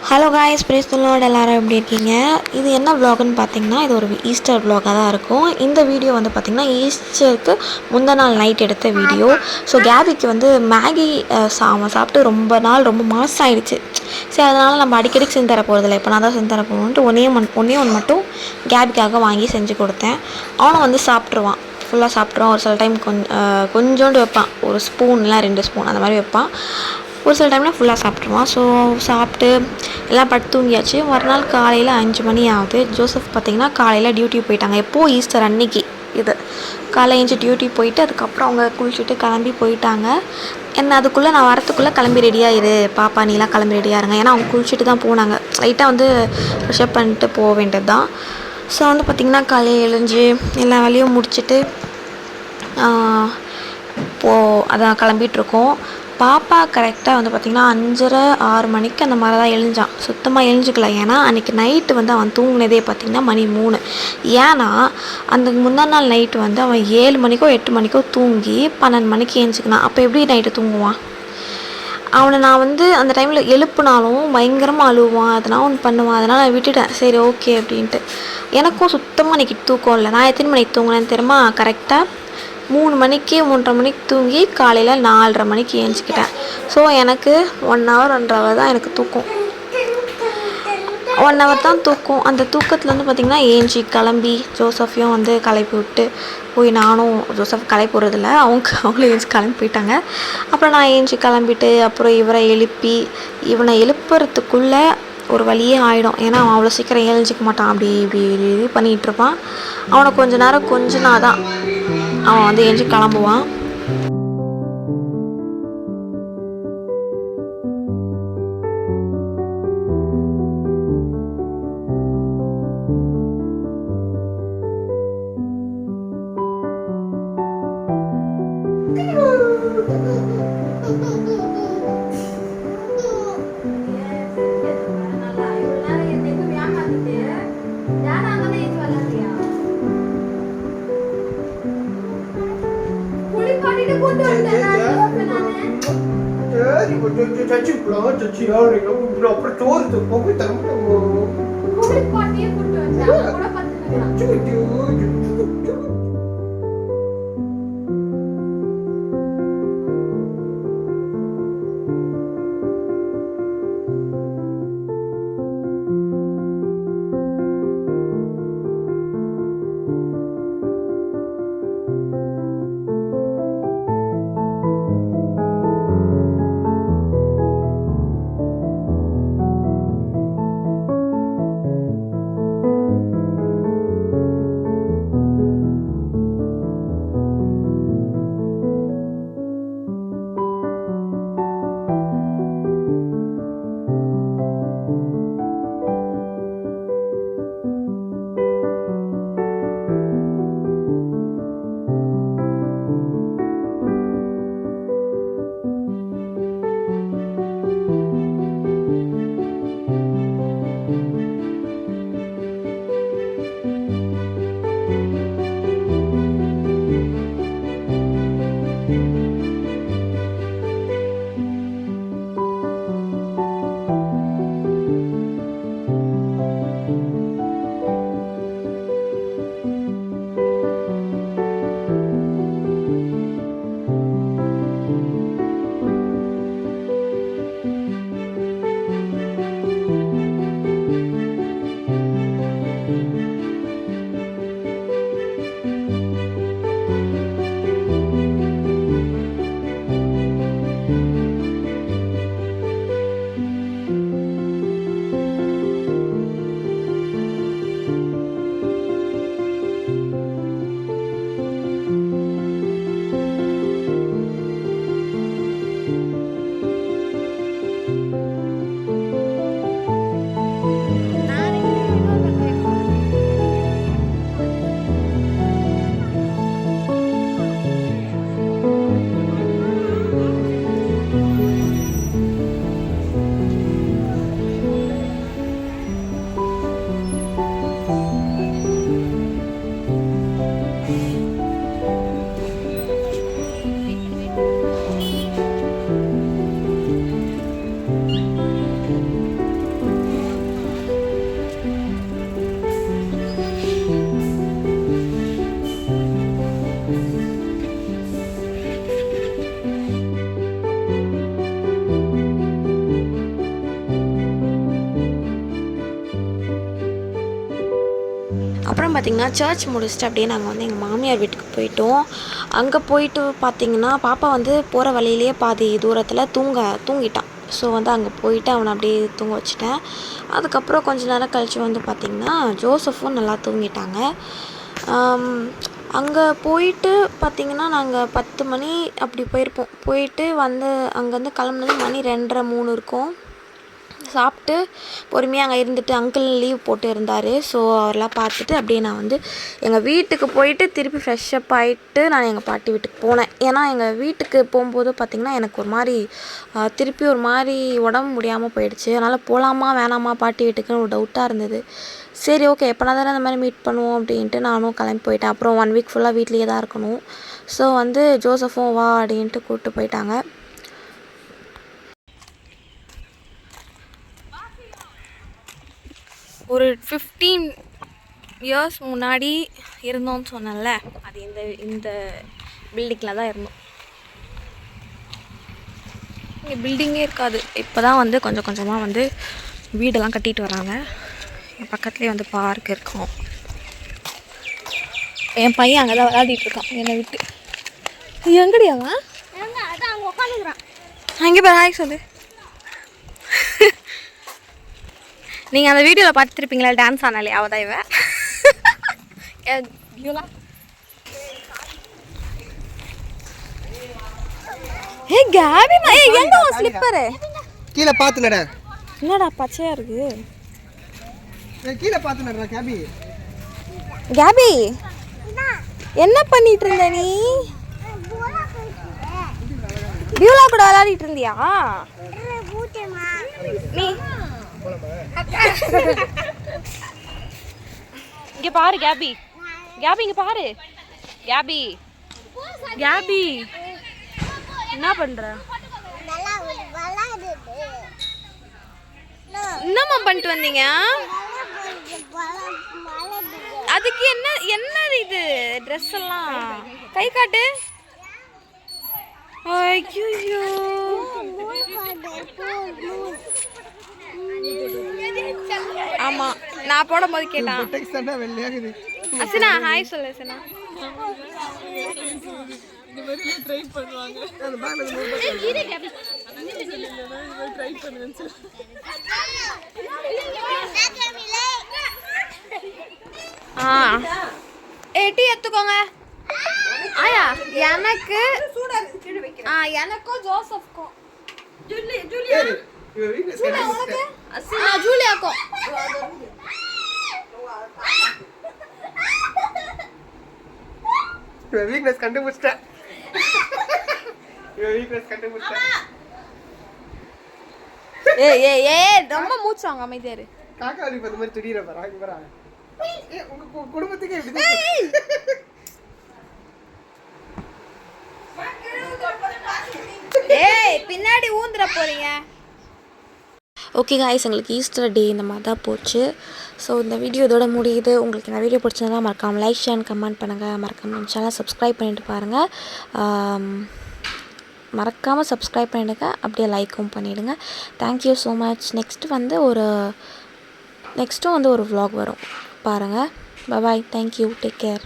Hello guys, praise the Lord. எல்லாரும் எப்படி இருக்கீங்க? இது என்ன vlogன்னு பார்த்தீங்கன்னா, இது ஒரு ஈஸ்டர் vlog-ஆ தான் இருக்கும். இந்த வீடியோ வந்து பார்த்தீங்கன்னா, ஈஸ்டருக்கு முந்தின நாள் நைட் எடுத்த வீடியோ. ஸோ கேபிக்கு வந்து மேகி அவன் சாப்பிட்டு ரொம்ப மாதம் ஆயிடுச்சு. சரி, அதனால் நம்ம அடிக்கடிக்கு செஞ்சு தர போகிறதில்ல, இப்போ நான் தான் செஞ்சு தர போகணுன்ட்டு ஒன்றே ஒன்று மட்டும் கேபிக்காக வாங்கி செஞ்சு கொடுத்தேன். அவனும் வந்து சாப்பிட்ருவான், ஃபுல்லாக சாப்பிட்ருவான். ஒரு சில டைம் கொஞ்சோண்டு வைப்பான், ஒரு ஸ்பூன் இல்லை 2 ஸ்பூன் அந்த மாதிரி வைப்பான். ஒரு சில டைமில் ஃபுல்லாக சாப்பிட்ருவான். ஸோ சாப்பிட்டு எல்லாம் படுத்து தூங்கியாச்சு. மறுநாள் காலையில் 5 மணி ஆகுது. ஜோசப் பார்த்திங்கன்னா காலையில் டியூட்டி போயிட்டாங்க. எப்போது ஈஸ்டர் அன்னைக்கு இது காலையில் எழுந்து டியூட்டி போயிட்டு அதுக்கப்புறம் அவங்க குளிச்சுட்டு கிளம்பி போயிட்டாங்க. என்ன அதுக்குள்ளே நான் வரத்துக்குள்ளே கிளம்பி ரெடியாக இரு பாப்பா, நீலாம் கிளம்பி ரெடியாக இருங்க. ஏன்னா அவங்க குளிச்சுட்டு தான் போனாங்க. லைட்டாக வந்து ஃப்ரெஷ்அப் பண்ணிட்டு போக வேண்டியது தான். ஸோ வந்து பார்த்திங்கன்னா காலையில் எழுந்து எல்லா வேலையும் முடிச்சுட்டு அதான் கிளம்பிகிட்ருக்கோம். பாப்பா கரெக்டாக வந்து பார்த்திங்கன்னா 5:30 6 மணிக்கு அந்த மாதிரி தான் எழுஞ்சான். சுத்தமாக எழுஞ்சிக்கல. ஏன்னா அன்றைக்கி நைட்டு வந்து அவன் தூங்கினதே பார்த்திங்கன்னா மணி 3. ஏன்னா அந்த முந்தா நாள் நைட்டு வந்து அவன் 7 மணிக்கோ 8 மணிக்கோ தூங்கி 12 மணிக்கு எழுஞ்சிக்கினான். அப்போ எப்படி நைட்டு தூங்குவான்? அவனை நான் வந்து அந்த டைமில் எழுப்புனாலும் பயங்கரமாக அழுவான், அதனால் ஒன்று பண்ணுவான். அதனால் நான் விட்டுட்டேன். சரி ஓகே அப்படின்ட்டு. எனக்கும் சுத்தமாக அன்றைக்கி தூக்கம் இல்லை. நான் எத்தனை மணிக்கு தூங்கினேன்னு தெரியுமா? கரெக்டாக 3 மணிக்கு 3:30 மணிக்கு தூங்கி காலையில் 4:30 மணிக்கு ஏஞ்சிக்கிட்டேன். ஸோ எனக்கு 1 ஹவர் 1.5 ஹவர் தான் எனக்கு தூக்கம். 1 ஹவர் தான் தூக்கம். அந்த தூக்கத்தில் வந்து பார்த்திங்கன்னா ஏஞ்சி கிளம்பி ஜோசஃபையும் வந்து கிளப்பி விட்டு போய், நானும் ஜோசப் கிளப்பி விட்றதில்ல, அவங்களும் ஏஞ்சி கிளம்பி போயிட்டாங்க. அப்புறம் நான் ஏஞ்சி கிளம்பிட்டு அப்புறம் இவரை இவனை எழுப்புறதுக்குள்ளே ஒரு வழியே ஆகிடும். ஏன்னா அவன் அவ்வளோ சீக்கிரம் எழுஞ்சிக்க மாட்டான். அப்படி இப்படி பண்ணிகிட்ருப்பான். அவனை கொஞ்ச நேரம் கொஞ்சனா தான் அவன் வந்து எழுஞ்சி கிளம்புவான். அப்புறம் சோறு போய் தரணும். அதுக்கப்புறம் பார்த்திங்கன்னா சர்ச் முடிச்சுட்டு அப்படியே நாங்கள் வந்து எங்கள் மாமியார் வீட்டுக்கு போயிட்டோம். அங்கே போயிட்டு பார்த்திங்கன்னா பாப்பா வந்து போகிற வழியிலேயே பாதி தூரத்தில் தூங்கிட்டான். ஸோ வந்து அங்கே போயிட்டு அவனை அப்படியே தூங்க வச்சுட்டேன். அதுக்கப்புறம் கொஞ்ச நேரம் கழித்து வந்து பார்த்திங்கன்னா ஜோசஃபும் நல்லா தூங்கிட்டாங்க. அங்கே போயிட்டு பார்த்திங்கன்னா நாங்கள் 10 மணி அப்படி போயிருப்போம். போயிட்டு வந்து அங்கேருந்து கிளம்புனது மணி 2:30 3 இருக்கும். சாப்பிட்டு பொறுமையாக அங்கே இருந்துட்டு அங்கிள் லீவ் போட்டு இருந்தார். ஸோ அவரெல்லாம் பார்த்துட்டு அப்படியே நான் வந்து எங்கள் வீட்டுக்கு போயிட்டு திருப்பி ஃப்ரெஷ்ஷப் ஆகிட்டு நான் எங்கள் பாட்டி வீட்டுக்கு போனேன். ஏன்னா எங்கள் வீட்டுக்கு போகும்போது பார்த்திங்கன்னா எனக்கு ஒரு மாதிரி திருப்பி ஒரு மாதிரி உடம்பு முடியாமல் போயிடுச்சு. அதனால் போகலாமா வேணாமா பாட்டி வீட்டுக்குன்னு ஒரு டவுட்டாக இருந்தது. சரி ஓகே எப்போனா தானே அந்த மாதிரி மீட் பண்ணுவோம் அப்படின்ட்டு நானும் கிளம்பி போயிட்டேன். அப்புறம் 1 வீக் ஃபுல்லாக வீட்லேயே தான் இருக்கணும். ஸோ வந்து ஜோசஃபும் வா அப்படின்ட்டு கூப்பிட்டு போயிட்டாங்க. ஒரு 15 இயர்ஸ் முன்னாடி இருந்தோம்னு சொன்னேன்ல, அது இந்த பில்டிங்கில் தான் இருந்தோம். இங்கே பில்டிங்கே இருக்காது. இப்போ தான் வந்து கொஞ்சம் கொஞ்சமாக வந்து வீடெல்லாம் கட்டிட்டு வராங்க. என் பக்கத்துலேயே வந்து பார்க் இருக்கும். என் பையன் அங்கே தான் விளையாடிட்டு இருக்கான் என்னை விட்டு. எங்கடியாவா அங்கே போய் ஹாய் சொல்லு. நீங்கள் அந்த வீடியோவில் பார்த்துருப்பீங்களா டான்ஸ் ஆனாலே அவள் தான் இவன். ஏ கேபி எங்க உன் ஸ்லிப்பரு கீழே பாத்துலடா. என்னடா பச்சையா இருக்கு. கீழே பாத்துலடா கேபி. கேபி என்ன பண்ணிட்டு இருந்த நீ? பியூலா கூட விளையாடிட்டு இருந்தியா நீ? இங்க பாரு கேபி. கேபி இங்க பாரு. கேபி கேபி என்ன பண்ற? என்னம்மா பண்ணிட்டு வந்தீங்க? அதுக்கு என்ன இது ட்ரெஸ் எல்லாம் கை காட்டு. ஐயோ ஆமா நான் போடும்போது கேட்டான். அசனா ஹாய் சொல்லு அசனா. டீ எடுத்துக்கோங்க. ஆயா எனக்கு எனக்கும் ஜோசப்க்கும் ஜூலியாக்கும் வீக்னஸ் கண்டுபிடிச்சிட்டேன். ரொம்ப மூச்சாங்க அமைதியா இரு. காக்கா வலி பத்த மாதிரி திடீர பாரு. உங்க குடும்பத்துக்கு எப்படி? பின்னாடி ஊந்துற போறீங்க. ஓகே காய்ஸ், எங்களுக்கு ஈஸ்டர் டே இந்த மாதிரி தான் போச்சு. ஸோ இந்த வீடியோ இதோட முடியுது. உங்களுக்கு இந்த வீடியோ பிடிச்சதுனா மறக்காமல் லைக் ஷேர் கமெண்ட் பண்ணுங்கள். மறக்காமல் சேனல் சப்ஸ்கிரைப் பண்ணிட்டு பாருங்கள். மறக்காமல் சப்ஸ்கிரைப் பண்ணிடுங்க, அப்படியே லைக்கும் பண்ணிவிடுங்க. Thank you so much. நெக்ஸ்ட்டு வந்து ஒரு vlog வரும் பாருங்கள். பாய். தேங்க்யூ. Take care.